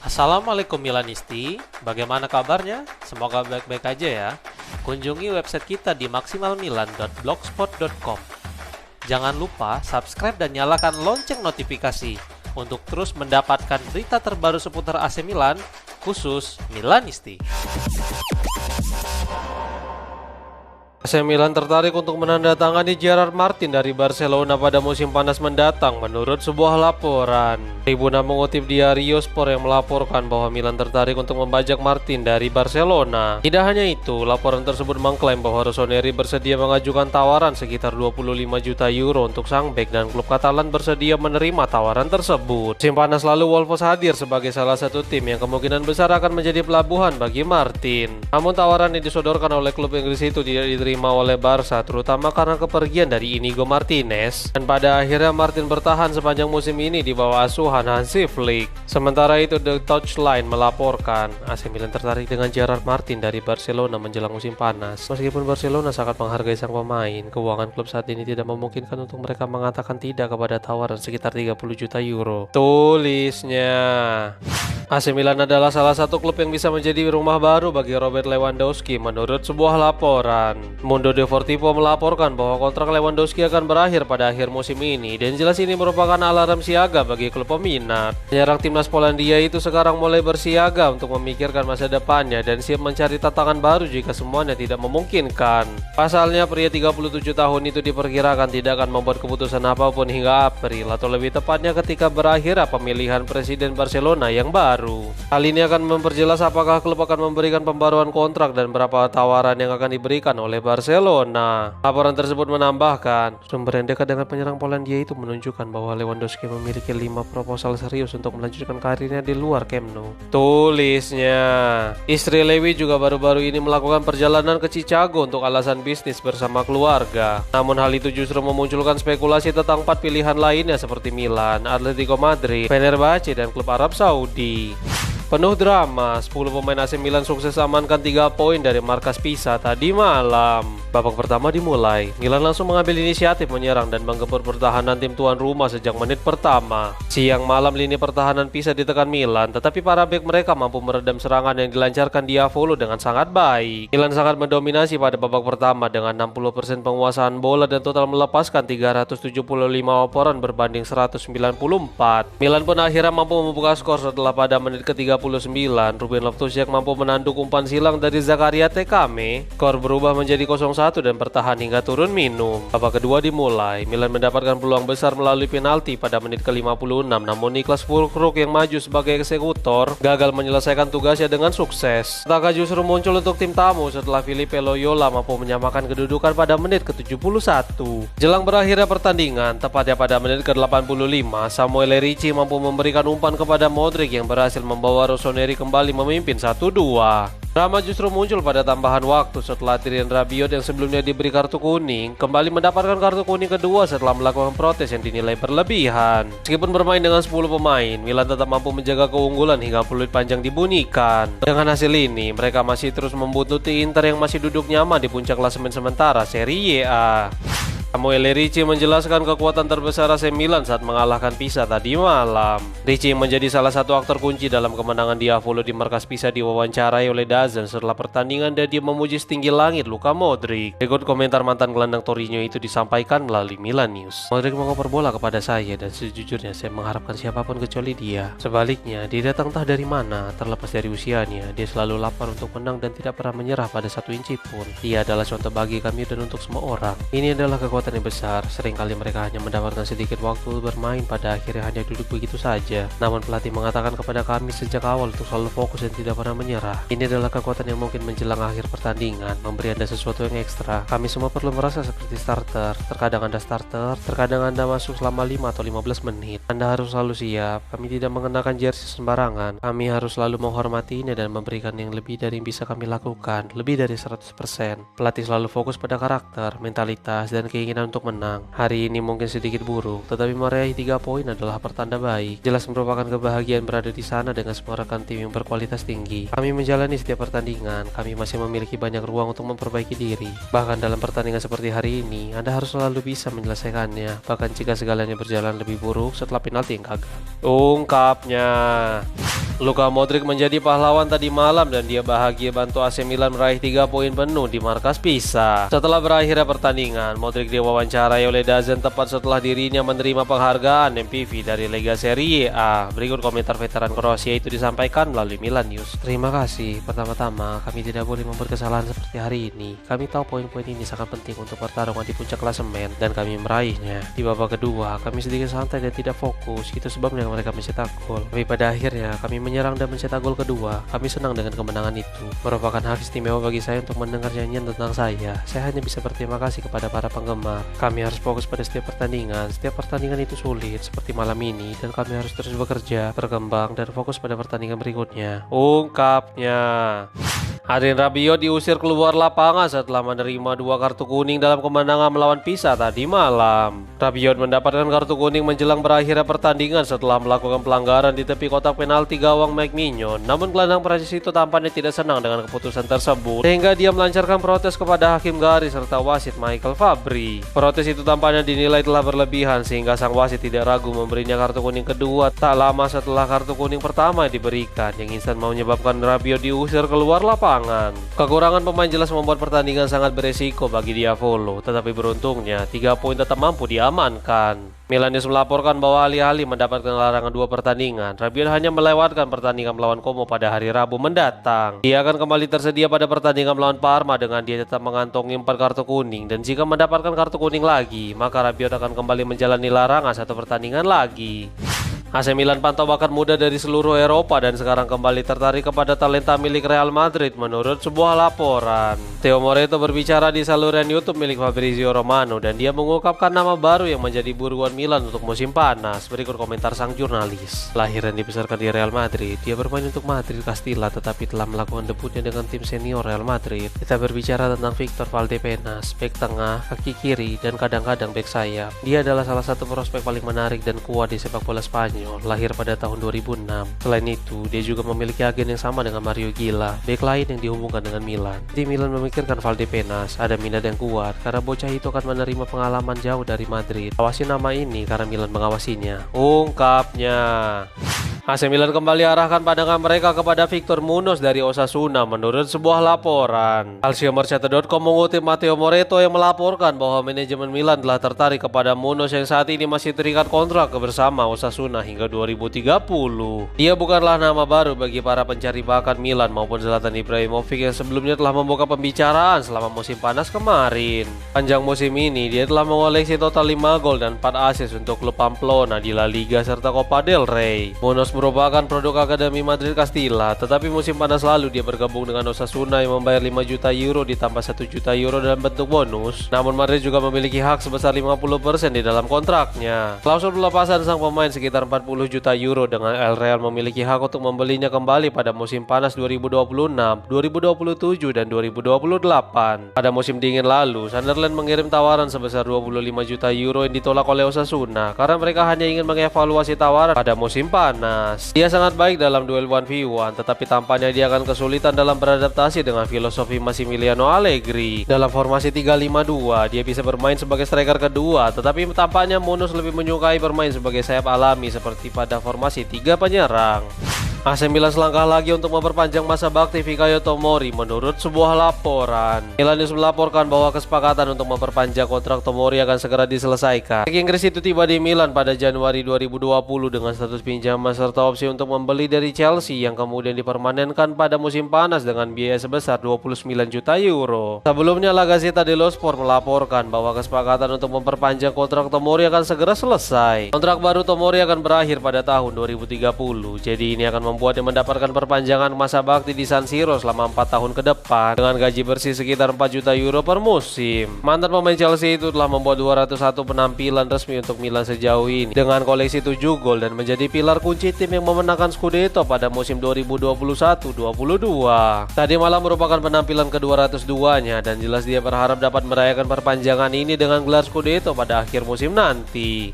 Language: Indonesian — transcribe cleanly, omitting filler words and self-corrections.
Assalamualaikum Milanisti, bagaimana kabarnya? Semoga baik-baik aja ya. Kunjungi website kita di maksimalmilan.blogspot.com. Jangan lupa subscribe dan nyalakan lonceng notifikasi untuk terus mendapatkan berita terbaru seputar AC Milan, khusus Milanisti. AC Milan tertarik untuk menandatangani Gerard Martin dari Barcelona pada musim panas mendatang menurut sebuah laporan. Tribuna mengutip Diario Sport yang melaporkan bahwa Milan tertarik untuk membajak Martin dari Barcelona. Tidak hanya itu, laporan tersebut mengklaim bahwa Rossoneri bersedia mengajukan tawaran sekitar 25 juta euro untuk sang bek dan klub Katalan bersedia menerima tawaran tersebut. Musim panas lalu Wolves hadir sebagai salah satu tim yang kemungkinan besar akan menjadi pelabuhan bagi Martin. Namun tawaran yang disodorkan oleh klub Inggris itu tidak diterima oleh Barca, terutama karena kepergian dari Inigo Martinez, dan pada akhirnya Martin bertahan sepanjang musim ini di bawah asuhan Hansi Flick. Sementara itu The Touchline melaporkan AC Milan tertarik dengan Gerard Martin dari Barcelona menjelang musim panas. Meskipun Barcelona sangat menghargai sang pemain, keuangan klub saat ini tidak memungkinkan untuk mereka mengatakan tidak kepada tawaran sekitar 30 juta euro. Tulisnya. AC Milan adalah salah satu klub yang bisa menjadi rumah baru bagi Robert Lewandowski menurut sebuah laporan. Mundo Deportivo melaporkan bahwa kontrak Lewandowski akan berakhir pada akhir musim ini, dan jelas ini merupakan alarm siaga bagi klub peminat. Penyerang timnas Polandia itu sekarang mulai bersiaga untuk memikirkan masa depannya dan siap mencari tantangan baru jika semuanya tidak memungkinkan. Pasalnya, pria 37 tahun itu diperkirakan tidak akan membuat keputusan apapun hingga April, atau lebih tepatnya ketika berakhir pemilihan presiden Barcelona yang baru. Hal ini akan memperjelas apakah klub akan memberikan pembaruan kontrak dan berapa tawaran yang akan diberikan oleh Barcelona. Laporan tersebut menambahkan, sumber yang dekat dengan penyerang Polandia itu menunjukkan bahwa Lewandowski memiliki 5 proposal serius untuk melanjutkan karirnya di luar Camp Nou. Tulisnya. Istri Lewi juga baru-baru ini melakukan perjalanan ke Chicago untuk alasan bisnis bersama keluarga. Namun hal itu justru memunculkan spekulasi tentang 4 pilihan lainnya seperti Milan, Atletico Madrid, Fenerbahce, dan klub Arab Saudi. Penuh drama, 10 pemain AC Milan sukses amankan 3 poin dari markas Pisa tadi malam. Babak pertama dimulai, Milan langsung mengambil inisiatif menyerang dan menggempur pertahanan tim tuan rumah sejak menit pertama. Siang malam lini pertahanan Pisa ditekan Milan, tetapi para bek mereka mampu meredam serangan yang dilancarkan Diavolo dengan sangat baik. Milan sangat mendominasi pada babak pertama dengan 60% penguasaan bola dan total melepaskan 375 operan berbanding 194. Milan pun akhirnya mampu membuka skor setelah pada menit ke-39 Ruben Loftus-Cheek mampu menanduk umpan silang dari Zakaria Tekame. Skor berubah menjadi 0-1 dan bertahan hingga turun minum. Babak kedua dimulai, Milan mendapatkan peluang besar melalui penalti pada menit ke-56, namun Niklas Füllkrug yang maju sebagai eksekutor gagal menyelesaikan tugasnya dengan sukses. Petaka justru muncul untuk tim tamu setelah Filipe Loyola mampu menyamakan kedudukan pada menit ke-71. Jelang berakhirnya pertandingan, tepatnya pada menit ke-85, Samuel Ricci mampu memberikan umpan kepada Modric yang berhasil membawa Rossoneri kembali memimpin 1-2. Drama justru muncul pada tambahan waktu setelah Adrien Rabiot yang sebelumnya diberi kartu kuning kembali mendapatkan kartu kuning kedua setelah melakukan protes yang dinilai berlebihan. Meskipun bermain dengan 10 pemain, Milan tetap mampu menjaga keunggulan hingga peluit panjang dibunyikan. Dengan hasil ini, mereka masih terus membuntuti Inter yang masih duduk nyaman di puncak klasemen sementara Serie A. Samuel Ricci menjelaskan kekuatan terbesar AC Milan saat mengalahkan Pisa tadi malam. Ricci menjadi salah satu aktor kunci dalam kemenangan Diavolo di markas Pisa diwawancarai oleh DAZN setelah pertandingan dan dia memuji setinggi langit Luka Modric. Berikut komentar mantan gelandang Torino itu disampaikan melalui Milan News. Modric mengoper bola kepada saya dan sejujurnya saya mengharapkan siapapun kecuali dia. Sebaliknya, dia datang entah dari mana, terlepas dari usianya. Dia selalu lapar untuk menang dan tidak pernah menyerah pada 1 inci pun. Dia adalah contoh bagi kami dan untuk semua orang. Ini adalah kekuatan yang besar. Seringkali mereka hanya mendapatkan sedikit waktu bermain, pada akhirnya hanya duduk begitu saja. Namun pelatih mengatakan kepada kami sejak awal untuk selalu fokus dan tidak pernah menyerah. Ini adalah kekuatan yang mungkin menjelang akhir pertandingan memberi Anda sesuatu yang ekstra. Kami semua perlu merasa seperti starter. Terkadang Anda starter, terkadang Anda masuk selama 5 atau 15 menit. Anda harus selalu siap. Kami tidak mengenakan jersey sembarangan. Kami harus selalu menghormatinya dan memberikan yang lebih dari yang bisa kami lakukan, lebih dari 100%. Pelatih selalu fokus pada karakter, mentalitas, dan keinginan untuk menang. Hari ini mungkin sedikit buruk, tetapi meraih 3 poin adalah pertanda baik. Jelas merupakan kebahagiaan berada di sana dengan semua rekan tim yang berkualitas tinggi. Kami menjalani setiap pertandingan, kami masih memiliki banyak ruang untuk memperbaiki diri. Bahkan dalam pertandingan seperti hari ini, Anda harus selalu bisa menyelesaikannya, bahkan jika segalanya berjalan lebih buruk setelah penalti yang gagal. Ungkapnya. Luka Modric menjadi pahlawan tadi malam dan dia bahagia bantu AC Milan meraih 3 poin penuh di markas Pisa. Setelah berakhirnya pertandingan, Modric diwawancarai oleh DAZN tepat setelah dirinya menerima penghargaan MPV dari Lega Serie A. Berikut komentar veteran Kroasia itu disampaikan melalui Milan News. Terima kasih. Pertama-tama, kami tidak boleh membuat kesalahan seperti hari ini. Kami tahu poin-poin ini sangat penting untuk pertarungan di puncak klasemen dan kami meraihnya. Di babak kedua, kami sedikit santai dan tidak fokus. Itu sebabnya mereka mencetak gol. Tapi pada akhirnya, kami menyerang dan mencetak gol kedua. Kami senang dengan kemenangan itu. Merupakan hak istimewa bagi saya untuk mendengar nyanyian tentang saya. Saya hanya bisa berterima kasih kepada para penggemar. Kami harus fokus pada setiap pertandingan. Setiap pertandingan itu sulit, seperti malam ini, dan kami harus terus bekerja, berkembang, dan fokus pada pertandingan berikutnya. Ungkapnya. Adrien Rabiot diusir keluar lapangan setelah menerima 2 kartu kuning dalam kemenangan melawan Pisa tadi malam. Rabiot mendapatkan kartu kuning menjelang berakhirnya pertandingan setelah melakukan pelanggaran di tepi kotak penalti gawang Mike Mignon. Namun gelandang Prancis itu tampaknya tidak senang dengan keputusan tersebut, sehingga dia melancarkan protes kepada hakim garis serta wasit Michael Fabri. Protes itu tampaknya dinilai telah berlebihan sehingga sang wasit tidak ragu memberinya kartu kuning kedua tak lama setelah kartu kuning pertama diberikan, yang instan menyebabkan Rabiot diusir keluar lapangan. Kekurangan pemain jelas membuat pertandingan sangat beresiko bagi Diavolo, tetapi beruntungnya 3 poin tetap mampu diamankan. Milan News melaporkan bahwa alih-alih mendapatkan larangan 2 pertandingan, Rabiot hanya melewatkan pertandingan melawan Como pada hari Rabu mendatang. Dia akan kembali tersedia pada pertandingan melawan Parma dengan dia tetap mengantongi 4 kartu kuning, dan jika mendapatkan kartu kuning lagi, maka Rabiot akan kembali menjalani larangan 1 pertandingan lagi. AC Milan pantau bakat muda dari seluruh Eropa dan sekarang kembali tertarik kepada talenta milik Real Madrid menurut sebuah laporan. Theo Moreto berbicara di saluran YouTube milik Fabrizio Romano dan dia mengungkapkan nama baru yang menjadi buruan Milan untuk musim panas. Berikut komentar sang jurnalis. Lahir dan dibesarkan di Real Madrid, dia bermain untuk Madrid Castilla tetapi telah melakukan debutnya dengan tim senior Real Madrid. Kita berbicara tentang Victor Valdepenas, bek tengah, kaki kiri, dan kadang-kadang bek sayap. Dia adalah salah satu prospek paling menarik dan kuat di sepak bola Spanyol. Lahir pada tahun 2006. Selain itu, dia juga memiliki agen yang sama dengan Mario Gila, bek lain yang dihubungkan dengan Milan. Di Milan memikirkan Valdepenas, ada minat yang kuat karena bocah itu akan menerima pengalaman jauh dari Madrid. Awasi nama ini karena Milan mengawasinya. Ungkapnya. AC Milan kembali arahkan pandangan mereka kepada Victor Munoz dari Osasuna menurut sebuah laporan. Calciomercato.com mengutip Matteo Moreto yang melaporkan bahwa manajemen Milan telah tertarik kepada Munoz yang saat ini masih terikat kontrak bersama Osasuna hingga 2030. Dia bukanlah nama baru bagi para pencari bakat Milan maupun Zlatan Ibrahimovic yang sebelumnya telah membuka pembicaraan selama musim panas kemarin. Panjang musim ini, dia telah mengoleksi total 5 gol dan 4 assist untuk klub Pamplona di La Liga serta Copa del Rey. Munoz merupakan produk Akademi Madrid Castilla, tetapi musim panas lalu dia bergabung dengan Osasuna yang membayar 5 juta euro ditambah 1 juta euro dalam bentuk bonus. Namun Madrid juga memiliki hak sebesar 50% di dalam kontraknya. Klausul pelepasan sang pemain sekitar 40 juta euro dengan El Real memiliki hak untuk membelinya kembali pada musim panas 2026, 2027, dan 2028. Pada musim dingin lalu, Sunderland mengirim tawaran sebesar 25 juta euro yang ditolak oleh Osasuna karena mereka hanya ingin mengevaluasi tawaran pada musim panas. Dia sangat baik dalam duel 1v1, tetapi tampaknya dia akan kesulitan dalam beradaptasi dengan filosofi Massimiliano Allegri. Dalam formasi 3-5-2, dia bisa bermain sebagai striker kedua, tetapi tampaknya Munoz lebih menyukai bermain sebagai sayap alami seperti pada formasi 3 penyerang. AC Milan selangkah lagi untuk memperpanjang masa bakti Fikayo Tomori menurut sebuah laporan. Milan News melaporkan bahwa kesepakatan untuk memperpanjang kontrak Tomori akan segera diselesaikan. Bek Inggris itu tiba di Milan pada Januari 2020 dengan status pinjaman serta opsi untuk membeli dari Chelsea yang kemudian dipermanenkan pada musim panas dengan biaya sebesar 29 juta euro. Sebelumnya La Gazzetta dello Sport melaporkan bahwa kesepakatan untuk memperpanjang kontrak Tomori akan segera selesai. Kontrak baru Tomori akan berakhir pada tahun 2030. Jadi ini akan membuatnya mendapatkan perpanjangan masa bakti di San Siro selama 4 tahun ke depan dengan gaji bersih sekitar 4 juta euro per musim. Mantan pemain Chelsea itu telah membuat 201 penampilan resmi untuk Milan sejauh ini dengan koleksi 7 gol dan menjadi pilar kunci tim yang memenangkan Scudetto pada musim 2021-22. Tadi malam merupakan penampilan ke-202-nya dan jelas dia berharap dapat merayakan perpanjangan ini dengan gelar Scudetto pada akhir musim nanti.